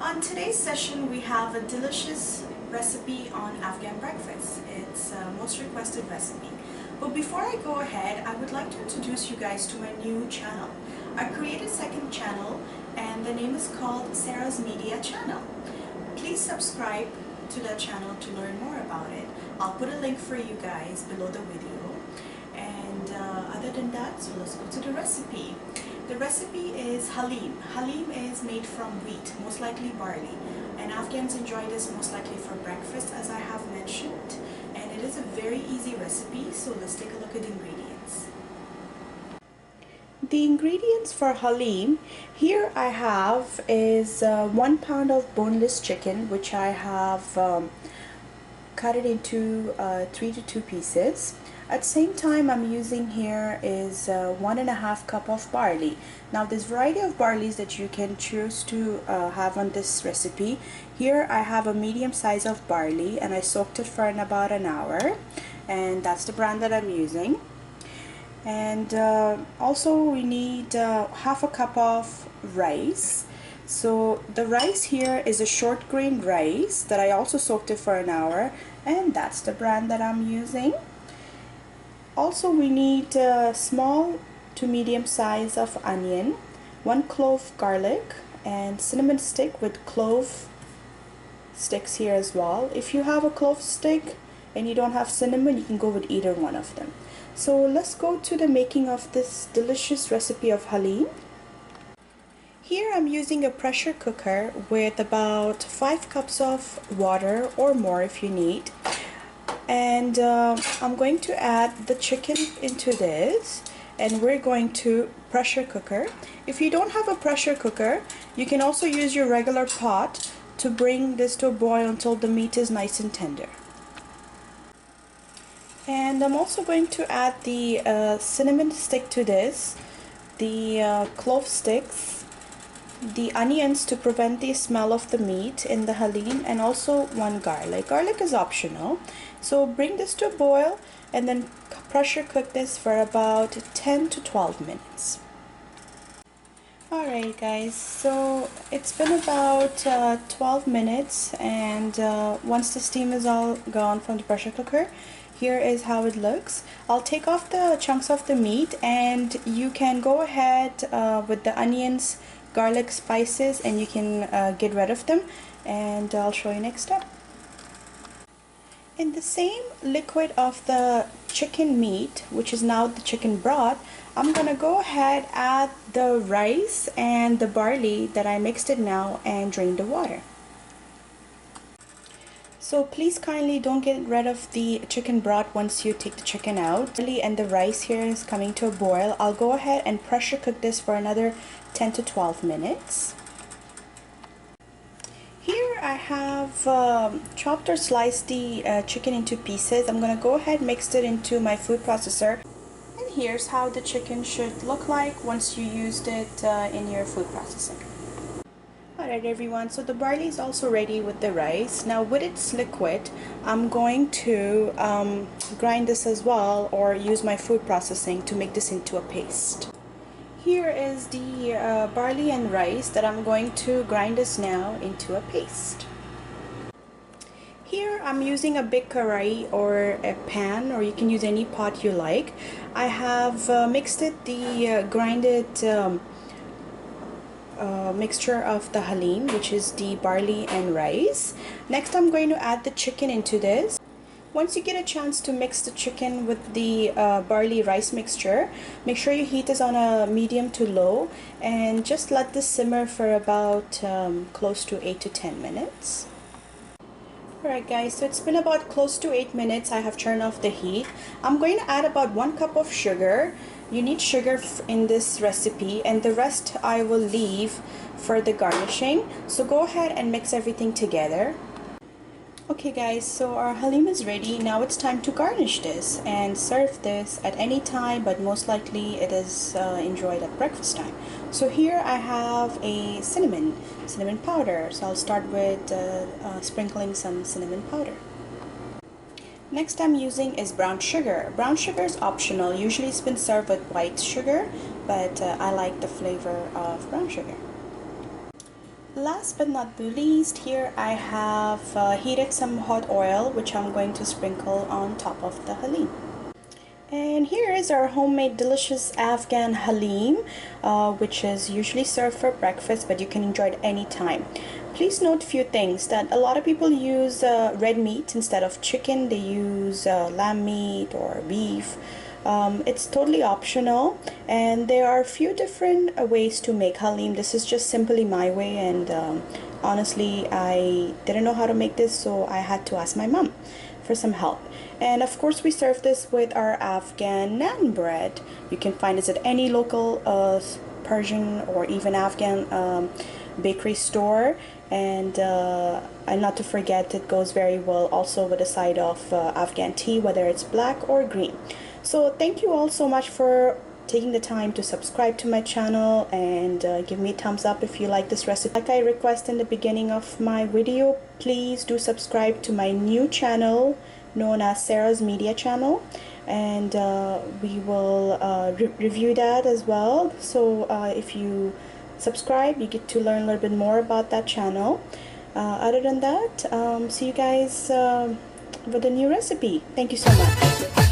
On today's session, we have a delicious recipe on Afghan breakfast. It's a most requested recipe. But before I go ahead, I would like to introduce you guys to my new channel. I created a second channel and the name is called Sarah's Media Channel. Please subscribe to that channel to learn more about it. I'll put a link for you guys below the video. And other than that, so let's go to the recipe. The recipe is Haleem. Haleem is made from wheat, most likely barley. And Afghans enjoy this most likely for breakfast, as I have mentioned. And it is a very easy recipe, so let's take a look at the ingredients. The ingredients for Haleem, here I have is 1 pound of boneless chicken, which I have cut it into 3 to 2 pieces. At the same time, I'm using here is 1.5 cup of barley. Now there's variety of barleys that you can choose to have on this recipe. Here I have a medium size of barley and I soaked it for about an hour, and that's the brand that I'm using. And also we need 1/2 cup of rice. So the rice here is a short grain rice that I also soaked it for an hour, and that's the brand that I'm using. Also we need a small to medium size of onion, 1 clove garlic, and cinnamon stick with clove sticks here as well. If you have a clove stick and you don't have cinnamon, you can go with either one of them. So let's go to the making of this delicious recipe of Haleem. Here I'm using a pressure cooker with about 5 cups of water or more if you need. And I'm going to add the chicken into this, and we're going to pressure cooker. If you don't have a pressure cooker, you can also use your regular pot to bring this to a boil until the meat is nice and tender. And I'm also going to add the cinnamon stick to this, the clove sticks, the onions to prevent the smell of the meat in the Haleem, and also 1 garlic. Garlic is optional. So bring this to a boil and then pressure cook this for about 10 to 12 minutes. Alright guys, so it's been about 12 minutes, and once the steam is all gone from the pressure cooker, here is how it looks. I'll take off the chunks of the meat, and you can go ahead with the onions, garlic, spices, and you can get rid of them, and I'll show you next step. In the same liquid of the chicken meat, which is now the chicken broth, I'm gonna go ahead add the rice and the barley that I mixed it now and drain the water. So please kindly don't get rid of the chicken broth once you take the chicken out. And the rice here is coming to a boil. I'll go ahead and pressure cook this for another 10 to 12 minutes. Here I have chopped or sliced the chicken into pieces. I'm gonna go ahead and mix it into my food processor. And here's how the chicken should look like once you used it in your food processor. Alright everyone, so the barley is also ready with the rice. Now with its liquid, I'm going to grind this as well, or use my food processing to make this into a paste. Here is the barley and rice that I'm going to grind this now into a paste. Here I'm using a big karai or a pan, or you can use any pot you like. I have mixed it the grinded mixture of the Haleem, which is the barley and rice. Next I'm going to add the chicken into this. Once you get a chance to mix the chicken with the barley rice mixture, make sure you heat this on a medium to low and just let this simmer for about close to 8 to 10 minutes. Alright guys, so it's been about close to 8 minutes. I have turned off the heat. I'm going to add about 1 cup of sugar. You need sugar in this recipe, and the rest I will leave for the garnishing. So go ahead and mix everything together. Okay guys, so our Haleem is ready. Now it's time to garnish this and serve this at any time, but most likely it is enjoyed at breakfast time. So here I have a cinnamon powder. So I'll start with sprinkling some cinnamon powder. Next I'm using is brown sugar. Brown sugar is optional. Usually it's been served with white sugar, but I like the flavor of brown sugar. Last but not the least, here I have heated some hot oil, which I'm going to sprinkle on top of the Haleem. And here is our homemade delicious Afghan Haleem, which is usually served for breakfast, but you can enjoy it anytime. Please note a few things, that a lot of people use red meat instead of chicken. They use lamb meat or beef. It's totally optional, and there are a few different ways to make Haleem. This is just simply my way, and honestly I didn't know how to make this, so I had to ask my mom for some help. And of course we serve this with our Afghan naan bread. You can find this at any local Persian or even Afghan bakery store, and not to forget, it goes very well also with a side of Afghan tea, whether it's black or green. So thank you all so much for taking the time to subscribe to my channel, and give me a thumbs up if you like this recipe. Like I request in the beginning of my video, please do subscribe to my new channel known as Sarah's Media channel, and we will review that as well. So if you subscribe, you get to learn a little bit more about that channel. Other than that, see you guys with a new recipe. Thank you so much.